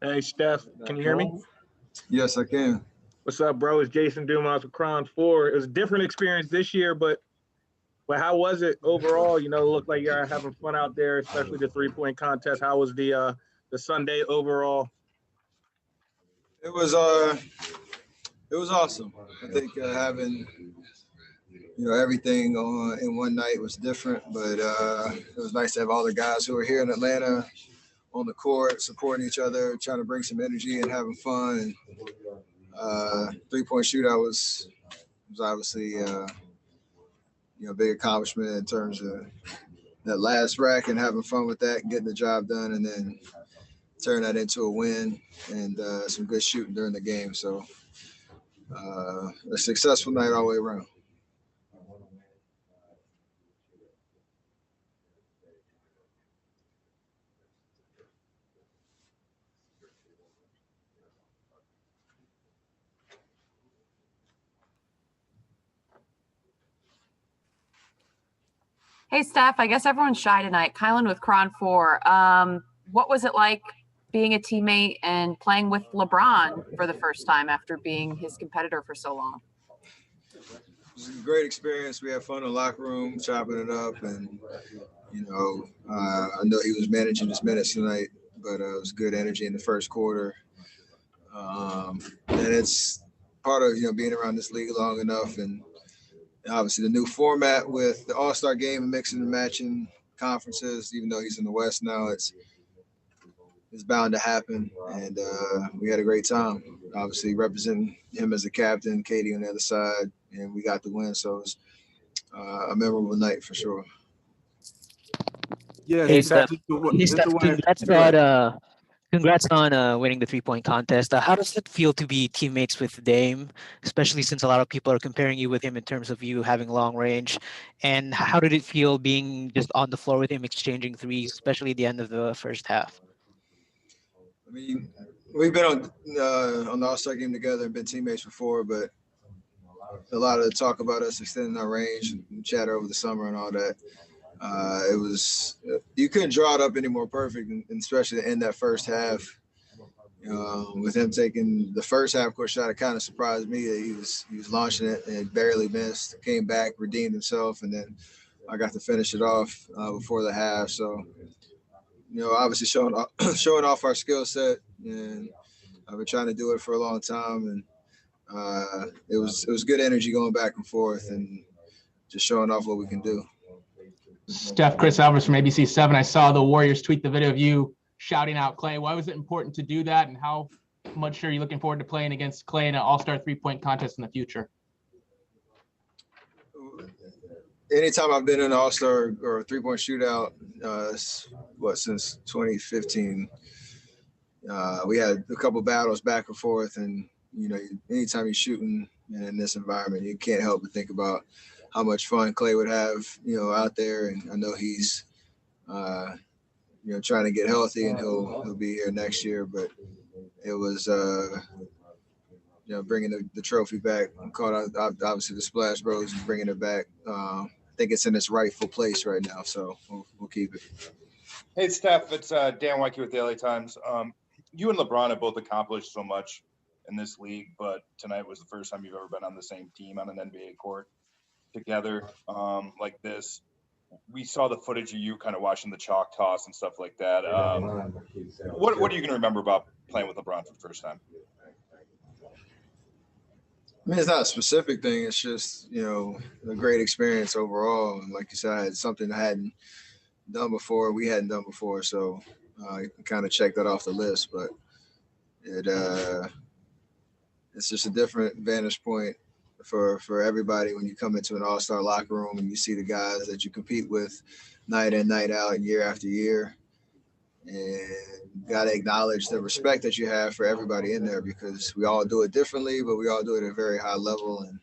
Hey, Steph, can you hear me? Yes, I can. What's up, bro? It's Jason Dumas with Cron 4. It was a different experience this year, but how was it overall? You know, it looked like you're having fun out there, especially the three-point contest. How was the Sunday overall? It was awesome. I think having everything on in one night was different, but it was nice to have all the guys who were here in Atlanta on the court supporting each other, trying to bring some energy and having fun. And three-point shootout was obviously a big accomplishment in terms of that last rack and having fun with that and getting the job done, and then turn that into a win and some good shooting during the game. So a successful night all the way around. Hey, Steph, I guess everyone's shy tonight. Kylan with Cron 4. What was it like being a teammate and playing with LeBron for the first time after being his competitor for so long? It was a great experience. We had fun in the locker room, chopping it up. And, I know he was managing his minutes tonight, but it was good energy in the first quarter. And it's part of, being around this league long enough, and obviously the new format with the All-Star game and mixing and matching conferences. Even though he's in the West now, it's bound to happen. And we had a great time, obviously representing him as a captain, Katie on the other side, and we got the win. So it was a memorable night for sure. Yeah, Hey, Steph, congrats on winning the three-point contest. How does it feel to be teammates with Dame, especially since a lot of people are comparing you with him in terms of you having long range? And how did it feel being just on the floor with him, exchanging threes, especially at the end of the first half? I mean, we've been on the All-Star game together and been teammates before, but a lot of the talk about us extending our range and chatter over the summer and all that. It was you couldn't draw it up any more perfect, and especially in that first half. With him taking the first half court shot, it kind of surprised me that he was launching it and barely missed. Came back, redeemed himself, and then I got to finish it off before the half. So, obviously showing off our skill set, and I've been trying to do it for a long time, and it was good energy going back and forth, and just showing off what we can do. Steph, Chris Alvarez from ABC7. I saw the Warriors tweet the video of you shouting out Clay. Why was it important to do that, and how much are you looking forward to playing against Clay in an all-star three-point contest in the future? Anytime I've been in an all-star or a three-point shootout, since 2015, we had a couple battles back and forth, and anytime you're shooting in this environment, you can't help but think about how much fun Clay would have, out there. And I know he's, trying to get healthy, and he'll be here next year. But it was, bringing the trophy back. Caught out, obviously, the Splash Bros, and bringing it back. I think it's in its rightful place right now, so we'll keep it. Hey, Steph, it's Dan Wyke with the LA Times. You and LeBron have both accomplished so much in this league, but tonight was the first time you've ever been on the same team on an NBA court together like this. We saw the footage of you kind of watching the chalk toss and stuff like that. What are you going to remember about playing with LeBron for the first time? I mean, it's not a specific thing. It's just, a great experience overall. And like you said, I had something I hadn't done before. We hadn't done before. So you can kind of check that off the list. But it's just a different vantage point for everybody when you come into an all-star locker room and you see the guys that you compete with night in, night out, and year after year. And got to acknowledge the respect that you have for everybody in there, because we all do it differently, but we all do it at a very high level. And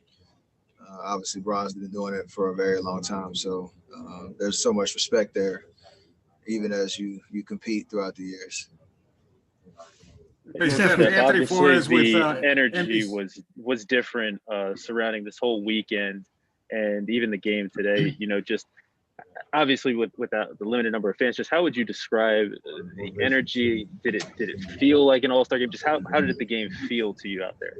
obviously Bron's been doing it for a very long time. So there's so much respect there, even as you compete throughout the years. Hey, Steph, Anthony Flores with energy was different surrounding this whole weekend and even the game today. Just obviously with the limited number of fans, just how would you describe the energy? Did it feel like an all-star game? Just how did the game feel to you out there?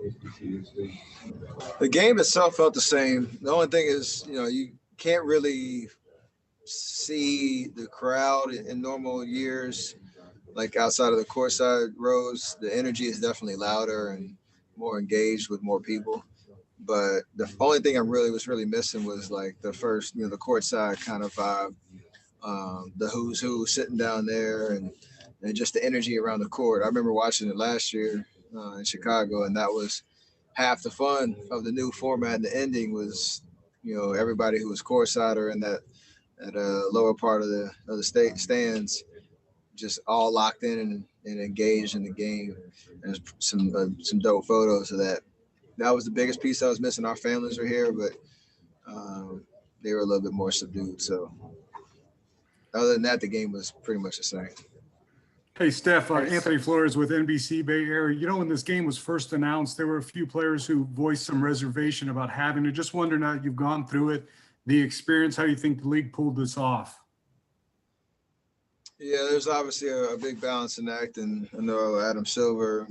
The game itself felt the same. The only thing is, you can't really see the crowd in normal years, like outside of the courtside rows. The energy is definitely louder and more engaged with more people. But the only thing I was really missing was like the first, the courtside kind of vibe, the who's who sitting down there and just the energy around the court. I remember watching it last year in Chicago, and that was half the fun of the new format. And the ending was, everybody who was courtside or in that lower part of the state stands, just all locked in and engaged in the game. There's some dope photos of that. That was the biggest piece I was missing. Our families were here, but they were a little bit more subdued. So other than that, the game was pretty much the same. Hey, Steph, Anthony Flores with NBC Bay Area. When this game was first announced, there were a few players who voiced some reservation about having it. Just wondering now you've gone through it, the experience, how do you think the league pulled this off? Yeah, there's obviously a big balancing act, and I know Adam Silver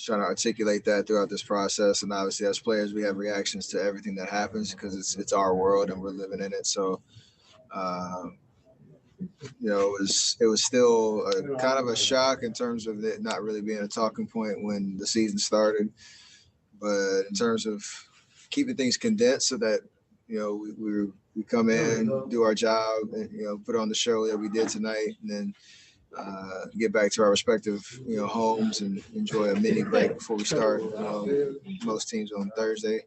trying to articulate that throughout this process. And obviously as players, we have reactions to everything that happens because it's our world and we're living in it. So, it was still kind of a shock in terms of it not really being a talking point when the season started. But in terms of keeping things condensed so that, we come in, do our job, and, put on the show that we did tonight, and then get back to our respective, homes and enjoy a mini break before we start. Most teams on Thursday.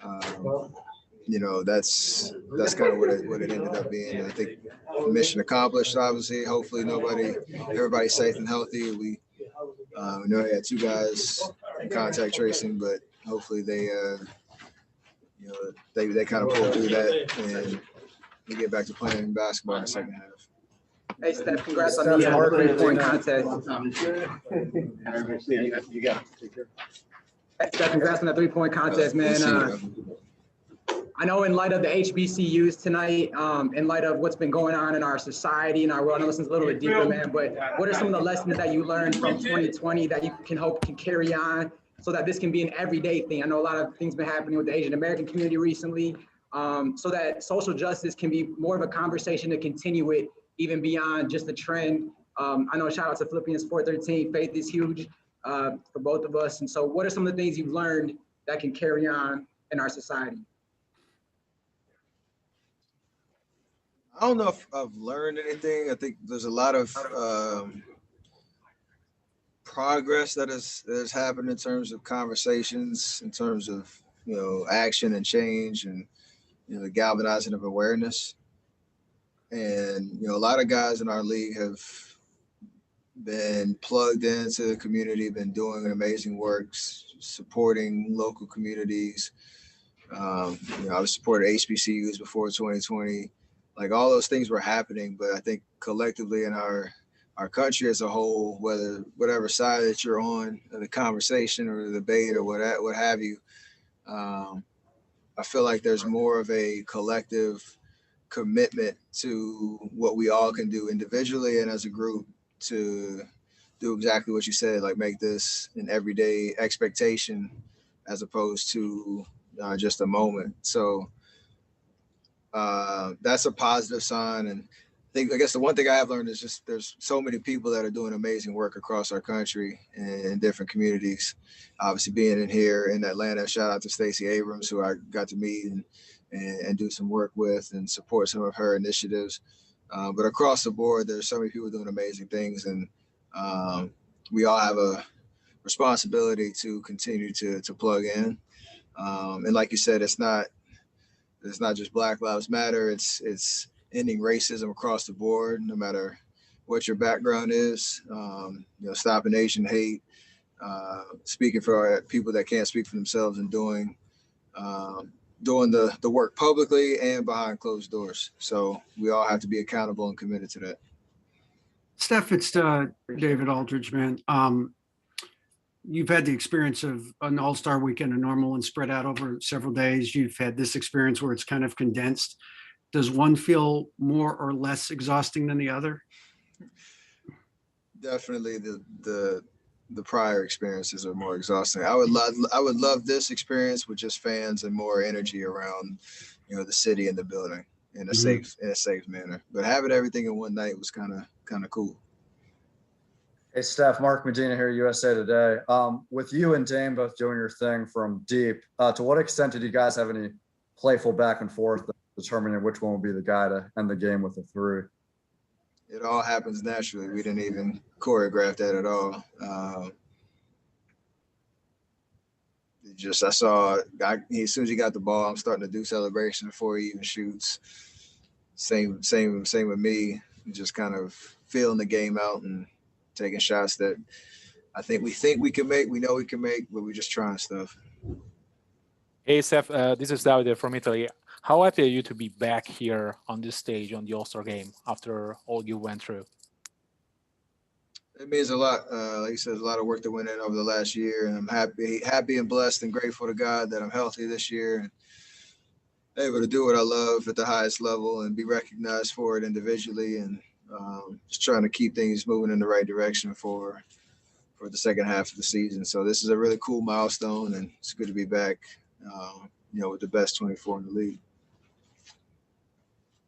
That's kind of what it ended up being. I think mission accomplished. Obviously, hopefully everybody's safe and healthy. We know we had 2 guys in contact tracing, but hopefully they kind of pull through that and we get back to playing basketball in the second half. Hey, Steph, congrats on the 3-point contest. Steph, congrats on the 3-point contest, man. I know in light of the HBCUs tonight, in light of what's been going on in our society and our world, I know this is a little bit deeper, man, but what are some of the lessons that you learned from 2020 that you can carry on so that this can be an everyday thing? I know a lot of things been happening with the Asian American community recently, so that social justice can be more of a conversation to continue it even beyond just the trend. I know shout out to Philippians 4:13, faith is huge for both of us. And so what are some of the things you've learned that can carry on in our society? I don't know if I've learned anything. I think there's a lot of progress that has happened in terms of conversations, in terms of, action and change and, the galvanizing of awareness. And, a lot of guys in our league have been plugged into the community, been doing amazing work, supporting local communities. I was supporting HBCUs before 2020. Like all those things were happening, but I think collectively in our country as a whole, whatever side that you're on, the conversation or the debate or what have you, I feel like there's more of a collective commitment to what we all can do individually and as a group to do exactly what you said, like make this an everyday expectation as opposed to just a moment. So that's a positive sign. And I guess the one thing I have learned is just there's so many people that are doing amazing work across our country and in different communities. Obviously being in here in Atlanta, shout out to Stacey Abrams, who I got to meet and do some work with and support some of her initiatives. But across the board, there's so many people doing amazing things. And we all have a responsibility to continue to plug in. And like you said, it's not just Black Lives Matter. It's ending racism across the board, no matter what your background is. Stopping Asian hate, speaking for people that can't speak for themselves, and doing the work publicly and behind closed doors. So we all have to be accountable and committed to that. Steph, it's David Aldridge, man. you've had the experience of an all-star weekend, a normal and spread out over several days. You've had this experience where it's kind of condensed. Does one feel more or less exhausting than the other? Definitely the prior experiences are more exhausting. I would love this experience with just fans and more energy around, the city and the building in a safe manner. But having everything in one night was kind of cool. Hey, Steph, Mark Medina here, USA Today. With you and Dame both doing your thing from deep, to what extent did you guys have any playful back and forth determining which one would be the guy to end the game with a three? It all happens naturally. We didn't even choreograph that at all. I saw as soon as he got the ball, I'm starting to do celebration before he even shoots. Same with me. Just kind of feeling the game out and taking shots that we think we can make. We know we can make, but we're just trying stuff. Hey, Steph, this is Davide from Italy. How happy are you to be back here on this stage on the All-Star game after all you went through? It means a lot. Like you said, there's a lot of work that went in over the last year, and I'm happy and blessed and grateful to God that I'm healthy this year and able to do what I love at the highest level and be recognized for it individually, and just trying to keep things moving in the right direction for the second half of the season. So this is a really cool milestone, and it's good to be back, with the best 24 in the league.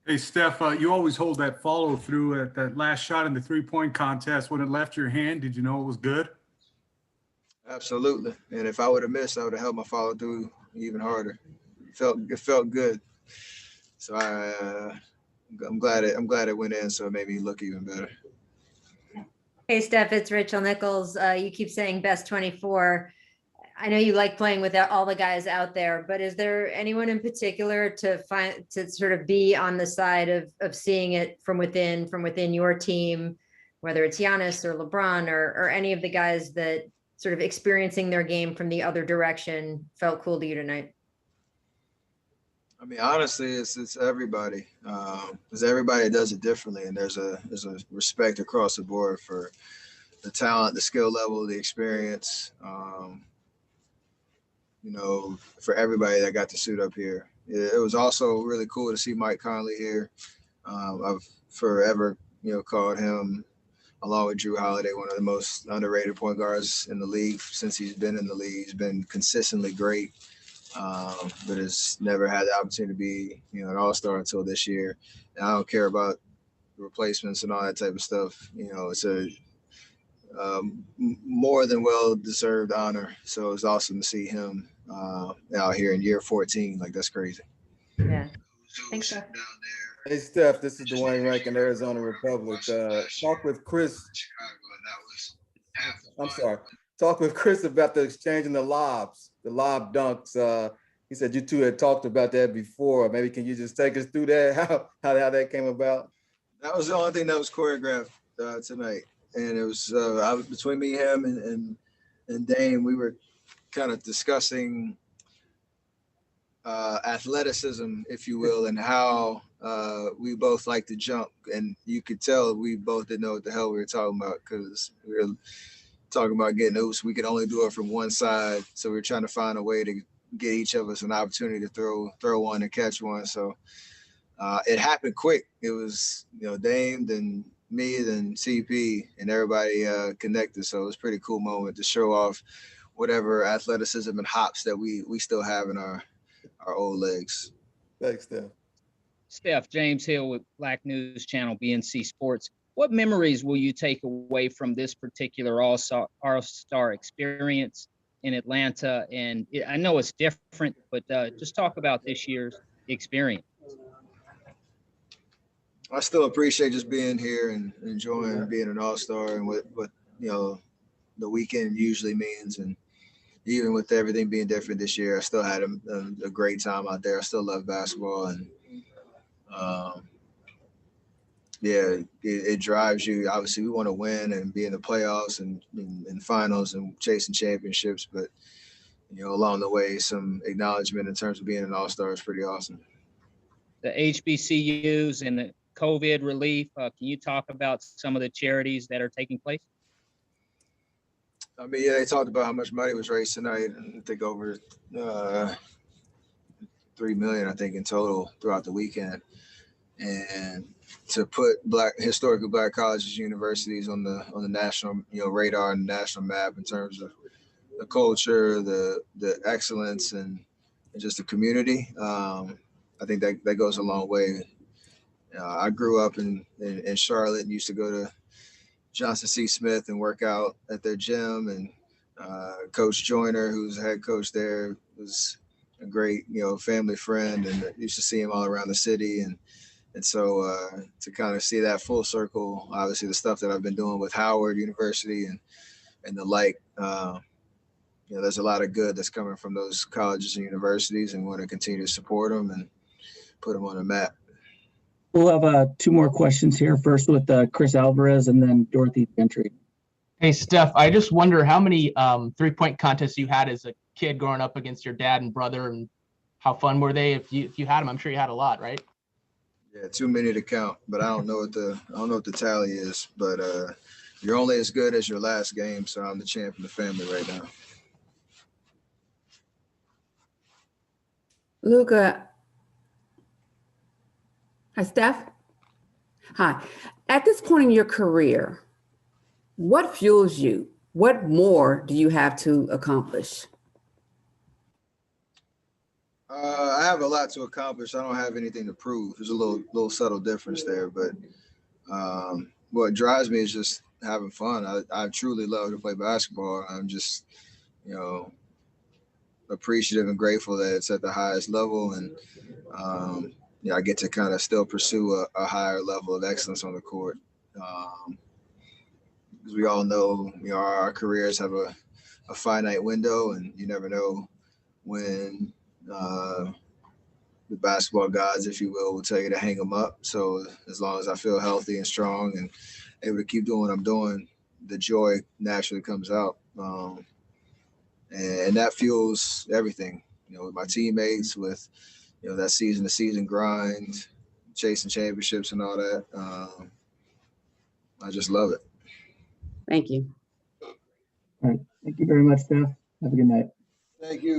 Hey, Steph, you always hold that follow through at that last shot in the 3-point contest. When it left your hand, did you know it was good? Absolutely. And if I would have missed, I would have held my follow through even harder. It felt good. So I'm glad it went in. So it made me look even better. Hey, Steph, it's Rachel Nichols. You keep saying best 24. I know you like playing with all the guys out there, but is there anyone in particular to sort of be on the side of seeing it from within your team, whether it's Giannis or LeBron or any of the guys that sort of experiencing their game from the other direction felt cool to you tonight? I mean, honestly, it's everybody. Because everybody does it differently, and there's a respect across the board for the talent, the skill level, the experience. For everybody that got to suit up here. It was also really cool to see Mike Conley here. I've forever, called him, along with Drew Holiday, one of the most underrated point guards in the league since he's been in the league. He's been consistently great, but has never had the opportunity to be, an all-star until this year. And I don't care about the replacements and all that type of stuff. It's a more than well-deserved honor. So it's awesome to see him out here in year 14. Like, that's crazy. Yeah. Thanks, Steph. Hey, Steph, this is Dwayne Rankin, Arizona Republic. Talk with Chris. Talk with Chris about the exchanging the lob dunks. He said you two had talked about that before. Maybe can you just take us through that, how that came about? That was the only thing that was choreographed tonight. And it was between me, him, and Dame. We were kind of discussing athleticism, if you will, and how we both like to jump. And you could tell we both didn't know what the hell we were talking about, because we were talking about getting oops. We could only do it from one side. So we were trying to find a way to get each of us an opportunity to throw one and catch one. So it happened quick. It was, Dame, then me, then CP, and everybody connected. So it was a pretty cool moment to show off whatever athleticism and hops that we still have in our old legs. Thanks, Steph. Steph, James Hill with Black News Channel, BNC Sports. What memories will you take away from this particular All-Star experience in Atlanta? And I know it's different, but just talk about this year's experience. I still appreciate just being here and enjoying being an all-star and what the weekend usually means. And even with everything being different this year, I still had a great time out there. I still love basketball, and it drives you. Obviously, we want to win and be in the playoffs and finals and chasing championships. But along the way, some acknowledgement in terms of being an all-star is pretty awesome. The HBCUs and the COVID relief. Can you talk about some of the charities that are taking place? I mean, yeah, they talked about how much money was raised tonight. I think over 3 million, I think, in total throughout the weekend. And to put historically black colleges and universities on the national radar and national map in terms of the culture, the excellence, and just the community, I think that goes a long way. I grew up in Charlotte and used to go to Johnson C. Smith and work out at their gym, and Coach Joyner, who's the head coach there, was a great family friend, and used to see him all around the city. And so to kind of see that full circle, obviously the stuff that I've been doing with Howard University and the like, there's a lot of good that's coming from those colleges and universities, and want to continue to support them and put them on the map. We'll have 2 more questions here. First with Chris Alvarez and then Dorothy Gentry. Hey, Steph, I just wonder how many 3-point contests you had as a kid growing up against your dad and brother, and how fun were they? If you had them, I'm sure you had a lot, right? Yeah, too many to count, but I don't know what the tally is. But you're only as good as your last game, so I'm the champ in the family right now. Luka. Hi, Steph. Hi. At this point in your career, what fuels you? What more do you have to accomplish? I have a lot to accomplish. I don't have anything to prove. There's a little subtle difference there, but what drives me is just having fun. I truly love to play basketball. I'm just, appreciative and grateful that it's at the highest level, and I get to kind of still pursue a higher level of excellence on the court. Because we all know, our careers have a finite window, and you never know when the basketball gods, if you will tell you to hang them up. So as long as I feel healthy and strong and able to keep doing what I'm doing, the joy naturally comes out. And that fuels everything, with my teammates, with, that season to season grind, chasing championships and all that. I just love it. Thank you. All right. Thank you very much, Steph. Have a good night. Thank you.